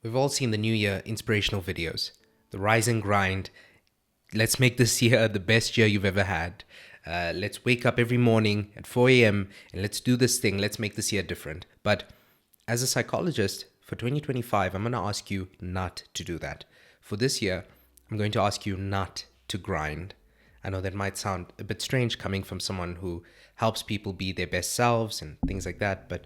We've all seen the New Year inspirational videos. The rise and grind. Let's make this year the best year you've ever had. Let's wake up every morning at 4 a.m. and let's do this thing. Let's make this year different. But as a psychologist, for 2025, I'm going to ask you not to do that. For this year, I'm going to ask you not to grind. I know that might sound a bit strange coming from someone who helps people be their best selves and things like that, but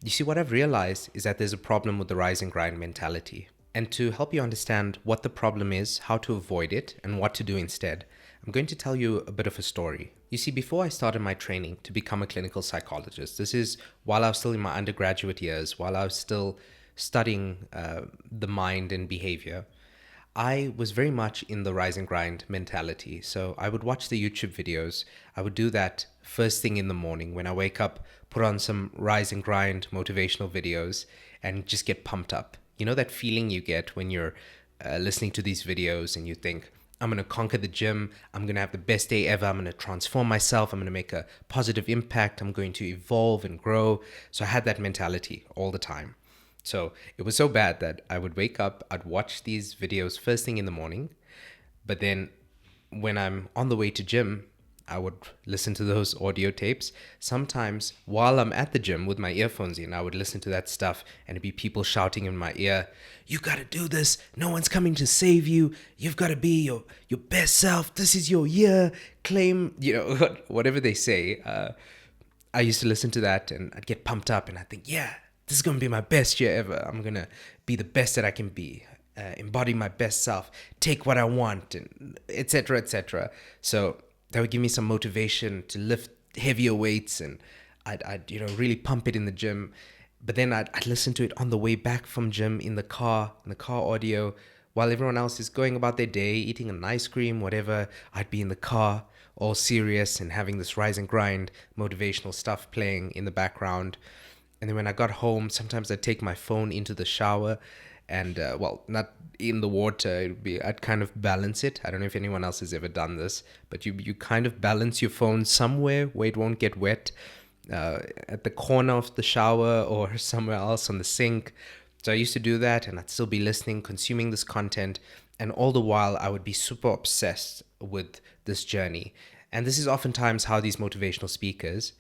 you see, what I've realized is that there's a problem with the rise and grind mentality. And to help you understand what the problem is, how to avoid it, and what to do instead, I'm going to tell you a bit of a story. You see, before I started my training to become a clinical psychologist, this is while I was still in my undergraduate years, while I was still studying the mind and behavior, I was very much in the rise and grind mentality. So I would watch the YouTube videos. I would do that first thing in the morning when I wake up, put on some rise and grind motivational videos and just get pumped up. You know that feeling you get when you're listening to these videos and you think, I'm going to conquer the gym. I'm going to have the best day ever. I'm going to transform myself. I'm going to make a positive impact. I'm going to evolve and grow. So I had that mentality all the time. So it was so bad that I would wake up, I'd watch these videos first thing in the morning, but then when I'm on the way to gym, I would listen to those audio tapes. Sometimes while I'm at the gym with my earphones in, I would listen to that stuff and it'd be people shouting in my ear, you got to do this. No one's coming to save you. You've got to be your best self. This is your year. Claim, whatever they say. I used to listen to that and I'd get pumped up and I'd think, yeah, this is going to be my best year ever. I'm going to be the best that I can be, embody my best self, take what I want, and et cetera, et cetera. So that would give me some motivation to lift heavier weights and I'd really pump it in the gym. But then I'd listen to it on the way back from gym in the car audio, while everyone else is going about their day, eating an ice cream, whatever. I'd be in the car, all serious and having this rise and grind motivational stuff playing in the background. And then when I got home, sometimes I'd take my phone into the shower and, not in the water. I'd kind of balance it. I don't know if anyone else has ever done this, but you kind of balance your phone somewhere where it won't get wet, at the corner of the shower or somewhere else on the sink. So I used to do that and I'd still be listening, consuming this content. And all the while I would be super obsessed with this journey. And this is oftentimes how these motivational speakers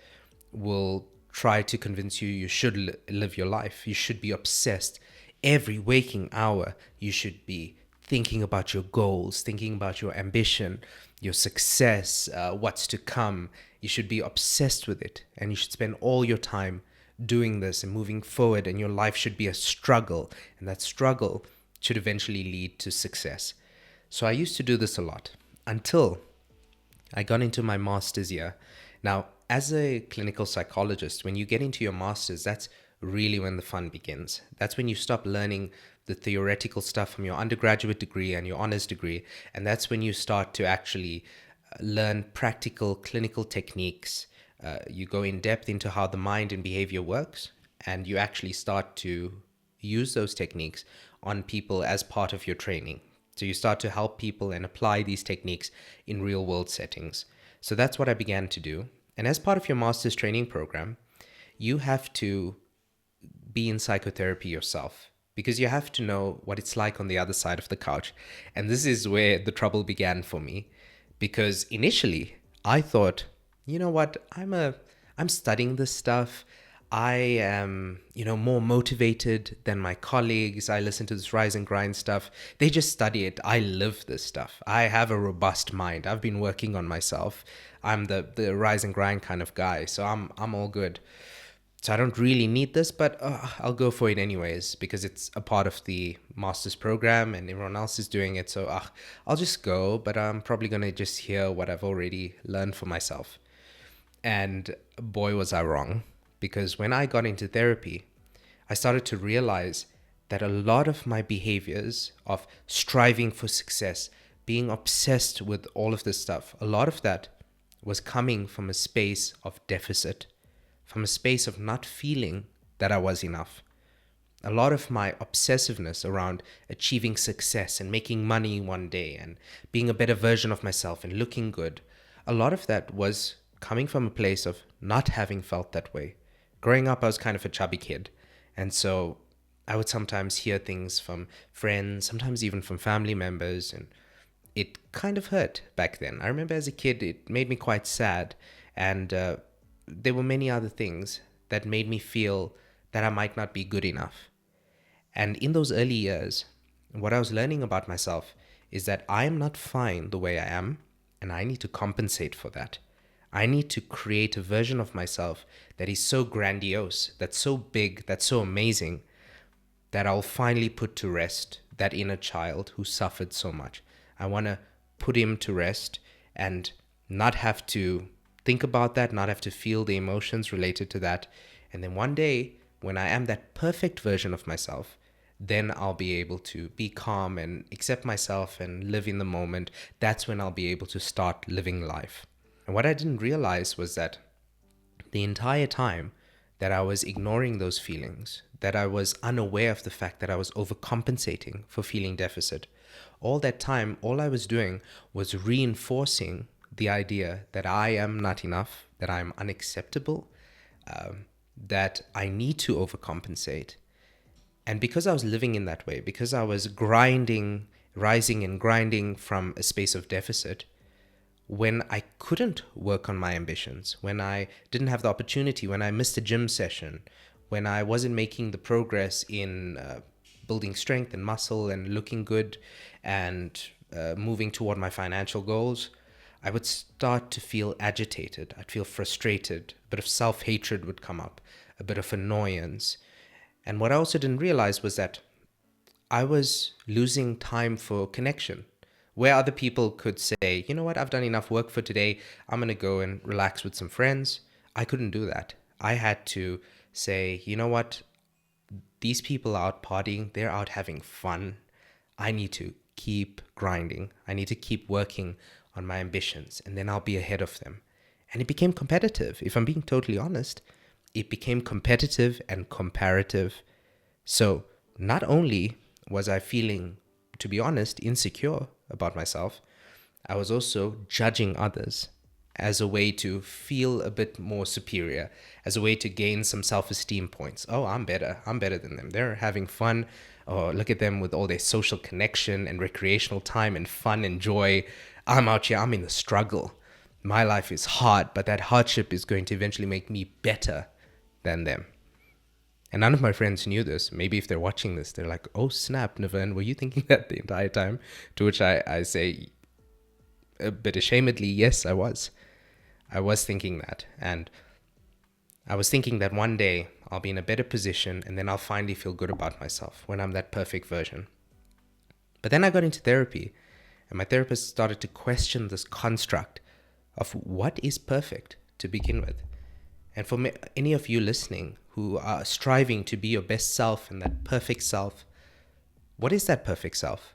will try to convince you should live your life. You should be obsessed. Every waking hour, you should be thinking about your goals, thinking about your ambition, your success, what's to come. You should be obsessed with it. And you should spend all your time doing this and moving forward. And your life should be a struggle. And that struggle should eventually lead to success. So I used to do this a lot until I got into my master's year. Now, as a clinical psychologist, when you get into your master's, that's really when the fun begins. That's when you stop learning the theoretical stuff from your undergraduate degree and your honors degree. And that's when you start to actually learn practical clinical techniques. You go in depth into how the mind and behavior works, and you actually start to use those techniques on people as part of your training. So you start to help people and apply these techniques in real world settings. So that's what I began to do. And as part of your master's training program, you have to be in psychotherapy yourself because you have to know what it's like on the other side of the couch. And this is where the trouble began for me, because initially I thought, you know what, I'm studying this stuff. I am, more motivated than my colleagues. I listen to this rise and grind stuff. They just study it. I live this stuff. I have a robust mind. I've been working on myself. I'm the rise and grind kind of guy. So I'm all good. So I don't really need this, but I'll go for it anyways because it's a part of the master's program and everyone else is doing it. So I'll just go, but I'm probably going to just hear what I've already learned for myself. And boy, was I wrong. Because when I got into therapy, I started to realize that a lot of my behaviors of striving for success, being obsessed with all of this stuff, a lot of that was coming from a space of deficit, from a space of not feeling that I was enough. A lot of my obsessiveness around achieving success and making money one day and being a better version of myself and looking good, a lot of that was coming from a place of not having felt that way. Growing up, I was kind of a chubby kid. And so I would sometimes hear things from friends, sometimes even from family members, and it kind of hurt back then. I remember as a kid, it made me quite sad, and there were many other things that made me feel that I might not be good enough. And in those early years, what I was learning about myself is that I am not fine the way I am, and I need to compensate for that. I need to create a version of myself that is so grandiose, that's so big, that's so amazing, that I'll finally put to rest that inner child who suffered so much. I want to put him to rest and not have to think about that, not have to feel the emotions related to that. And then one day, when I am that perfect version of myself, then I'll be able to be calm and accept myself and live in the moment. That's when I'll be able to start living life. And what I didn't realize was that the entire time that I was ignoring those feelings, that I was unaware of the fact that I was overcompensating for feeling deficit, all that time, all I was doing was reinforcing the idea that I am not enough, that I'm unacceptable, that I need to overcompensate. And because I was living in that way, because I was grinding, rising and grinding from a space of deficit, when I couldn't work on my ambitions, when I didn't have the opportunity, when I missed a gym session, when I wasn't making the progress in building strength and muscle and looking good and moving toward my financial goals, I would start to feel agitated. I'd feel frustrated. A bit of self-hatred would come up, a bit of annoyance. And what I also didn't realize was that I was losing time for connection. Where other people could say, you know what, I've done enough work for today, I'm going to go and relax with some friends. I couldn't do that. I had to say, you know what, these people are out partying, they're out having fun. I need to keep grinding. I need to keep working on my ambitions, and then I'll be ahead of them. And it became competitive. If I'm being totally honest, it became competitive and comparative. So not only was I feeling, to be honest, insecure about myself, I was also judging others as a way to feel a bit more superior, as a way to gain some self-esteem points. Oh, I'm better. I'm better than them. They're having fun. Oh, look at them with all their social connection and recreational time and fun and joy. I'm out here. I'm in the struggle. My life is hard, but that hardship is going to eventually make me better than them. And none of my friends knew this. Maybe if they're watching this, they're like, oh, snap, Nevern, were you thinking that the entire time? To which I say, a bit ashamedly, yes, I was. I was thinking that. And I was thinking that one day I'll be in a better position and then I'll finally feel good about myself when I'm that perfect version. But then I got into therapy, and my therapist started to question this construct of what is perfect to begin with. And for any of you listening who are striving to be your best self and that perfect self, what is that perfect self?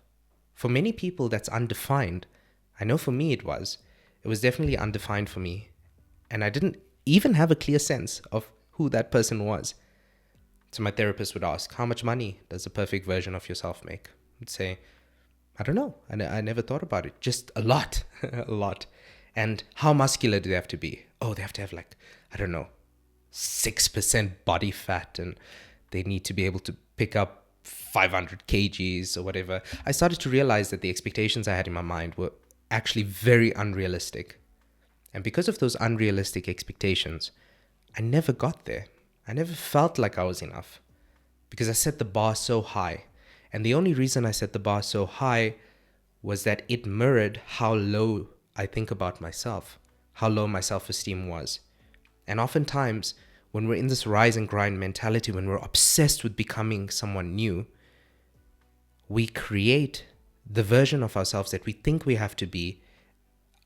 For many people, that's undefined. I know for me it was. It was definitely undefined for me. And I didn't even have a clear sense of who that person was. So my therapist would ask, how much money does a perfect version of yourself make? I'd say, I don't know. I never thought about it. Just a lot, a lot. And how muscular do they have to be? Oh, they have to have like, I don't know, 6% body fat, and they need to be able to pick up 500 kgs or whatever. I started to realize that the expectations I had in my mind were actually very unrealistic. And because of those unrealistic expectations, I never got there. I never felt like I was enough because I set the bar so high. And the only reason I set the bar so high was that it mirrored how low I think about myself, how low my self-esteem was. And oftentimes, when we're in this rise and grind mentality, when we're obsessed with becoming someone new, we create the version of ourselves that we think we have to be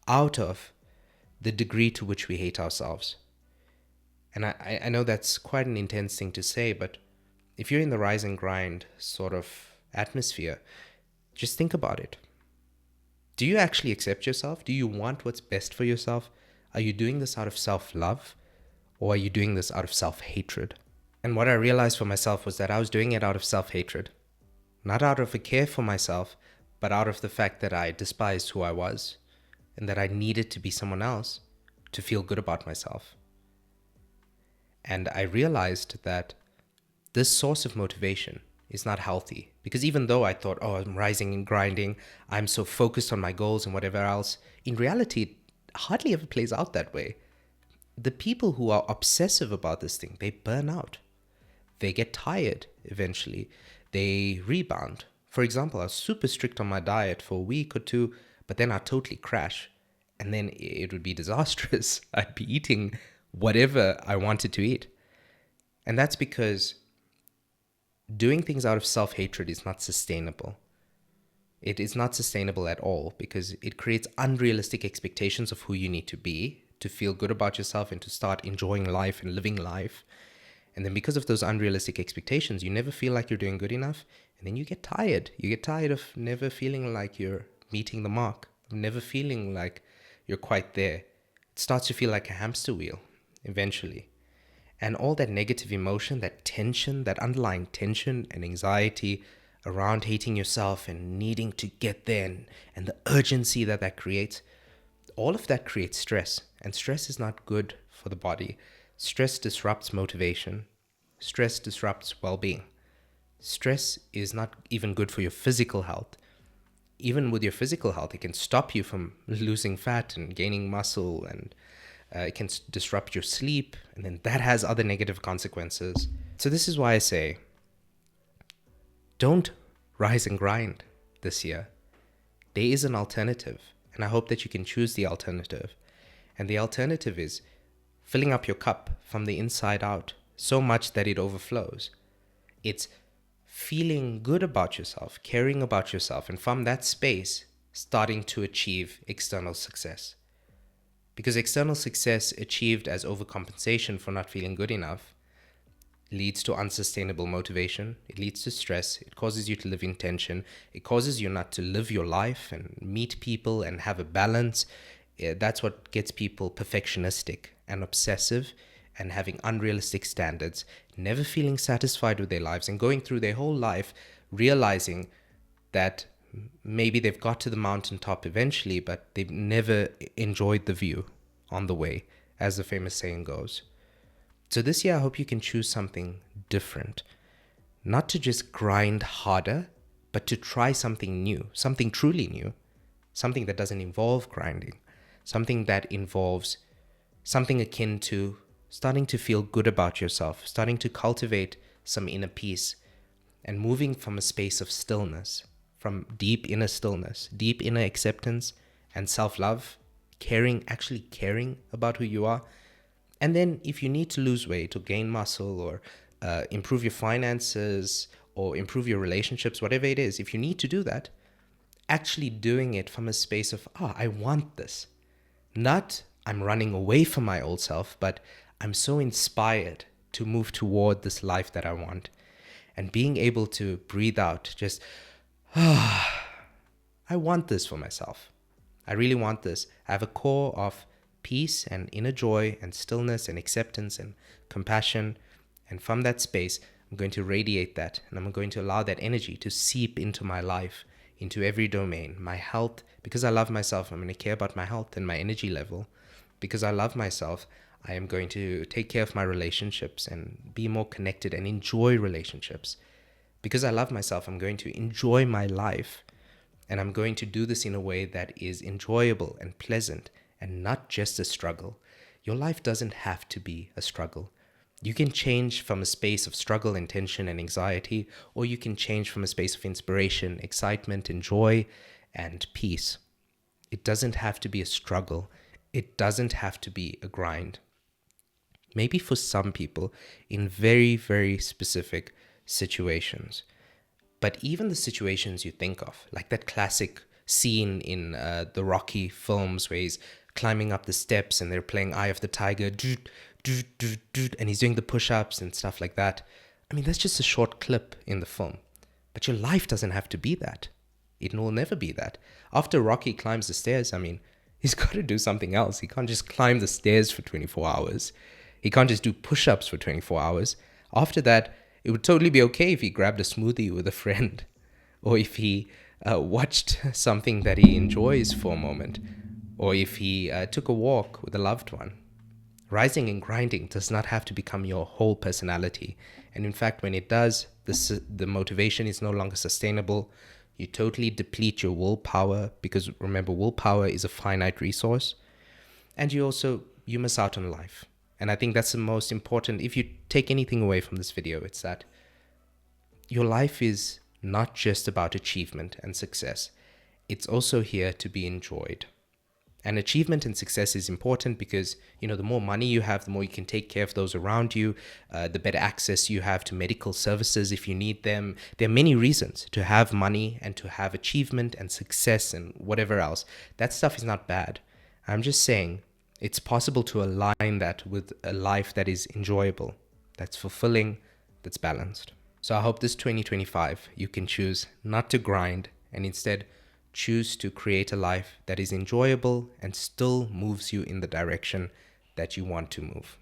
out of the degree to which we hate ourselves. And I know that's quite an intense thing to say, but if you're in the rise and grind sort of atmosphere, just think about it. Do you actually accept yourself? Do you want what's best for yourself? Are you doing this out of self-love? Or are you doing this out of self-hatred? And what I realized for myself was that I was doing it out of self-hatred. Not out of a care for myself, but out of the fact that I despised who I was and that I needed to be someone else to feel good about myself. And I realized that this source of motivation is not healthy. Because even though I thought, oh, I'm rising and grinding, I'm so focused on my goals and whatever else, in reality, it hardly ever plays out that way. The people who are obsessive about this thing, they burn out. They get tired eventually. They rebound. For example, I was super strict on my diet for a week or two, but then I'd totally crash. And then it would be disastrous. I'd be eating whatever I wanted to eat. And that's because doing things out of self-hatred is not sustainable. It is not sustainable at all because it creates unrealistic expectations of who you need to be to feel good about yourself and to start enjoying life and living life. And then because of those unrealistic expectations, you never feel like you're doing good enough. And then you get tired. You get tired of never feeling like you're meeting the mark, never feeling like you're quite there. It starts to feel like a hamster wheel eventually. And all that negative emotion, that tension, that underlying tension and anxiety around hating yourself and needing to get there and the urgency that creates, all of that creates stress. And stress is not good for the body. Stress disrupts motivation. Stress disrupts well-being. Stress is not even good for your physical health. Even with your physical health, it can stop you from losing fat and gaining muscle, and it can disrupt your sleep, and then that has other negative consequences. So this is why I say, don't rise and grind this year. There is an alternative, and I hope that you can choose the alternative. And the alternative is filling up your cup from the inside out so much that it overflows. It's feeling good about yourself, caring about yourself, and from that space, starting to achieve external success. Because external success achieved as overcompensation for not feeling good enough leads to unsustainable motivation. It leads to stress. It causes you to live in tension. It causes you not to live your life and meet people and have a balance. That's what gets people perfectionistic and obsessive and having unrealistic standards, never feeling satisfied with their lives and going through their whole life realizing that maybe they've got to the mountaintop eventually, but they've never enjoyed the view on the way, as the famous saying goes. So this year, I hope you can choose something different. Not to just grind harder, but to try something new, something truly new, something that doesn't involve grinding, something that involves something akin to starting to feel good about yourself, starting to cultivate some inner peace, and moving from a space of stillness, from deep inner stillness, deep inner acceptance and self-love, actually caring about who you are. And then if you need to lose weight or gain muscle or improve your finances or improve your relationships, whatever it is, if you need to do that, actually doing it from a space of, I want this. Not I'm running away from my old self, but I'm so inspired to move toward this life that I want. And being able to breathe out, just, I want this for myself. I really want this. I have a core of peace and inner joy and stillness and acceptance and compassion. And from that space, I'm going to radiate that. And I'm going to allow that energy to seep into my life, into every domain. My health, because I love myself, I'm going to care about my health and my energy level. Because I love myself, I am going to take care of my relationships and be more connected and enjoy relationships. Because I love myself, I'm going to enjoy my life. And I'm going to do this in a way that is enjoyable and pleasant and not just a struggle. Your life doesn't have to be a struggle. You can change from a space of struggle and tension and anxiety, or you can change from a space of inspiration, excitement, and joy and peace. It doesn't have to be a struggle. It doesn't have to be a grind. Maybe for some people in very, very specific situations. But even the situations you think of, like that classic scene in the Rocky films where he's climbing up the steps and they're playing Eye of the Tiger, and he's doing the push-ups and stuff like that. I mean, that's just a short clip in the film. But your life doesn't have to be that. It will never be that. After Rocky climbs the stairs, I mean, he's got to do something else. He can't just climb the stairs for 24 hours. He can't just do push-ups for 24 hours. After that, it would totally be okay if he grabbed a smoothie with a friend, or if he watched something that he enjoys for a moment, or if he took a walk with a loved one, Rising and grinding does not have to become your whole personality. And in fact, when it does, the motivation is no longer sustainable. You totally deplete your willpower, because remember, willpower is a finite resource. And you miss out on life. And I think that's the most important. If you take anything away from this video, it's that your life is not just about achievement and success. It's also here to be enjoyed. And achievement and success is important because, the more money you have, the more you can take care of those around you, the better access you have to medical services if you need them. There are many reasons to have money and to have achievement and success and whatever else. That stuff is not bad. I'm just saying it's possible to align that with a life that is enjoyable, that's fulfilling, that's balanced. So I hope this 2025 you can choose not to grind and instead choose to create a life that is enjoyable and still moves you in the direction that you want to move.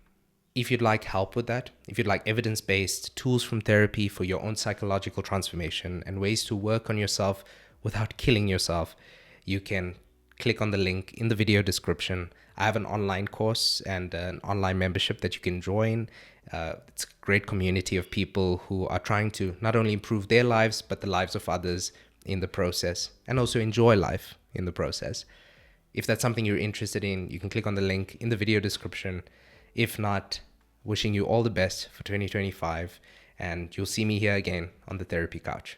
If you'd like help with that, if you'd like evidence-based tools from therapy for your own psychological transformation and ways to work on yourself without killing yourself, you can click on the link in the video description. I have an online course and an online membership that you can join. It's a great community of people who are trying to not only improve their lives, but the lives of others in the process, and also enjoy life in the process. If that's something you're interested in, you can click on the link in the video description. If not, wishing you all the best for 2025, and you'll see me here again on the therapy couch.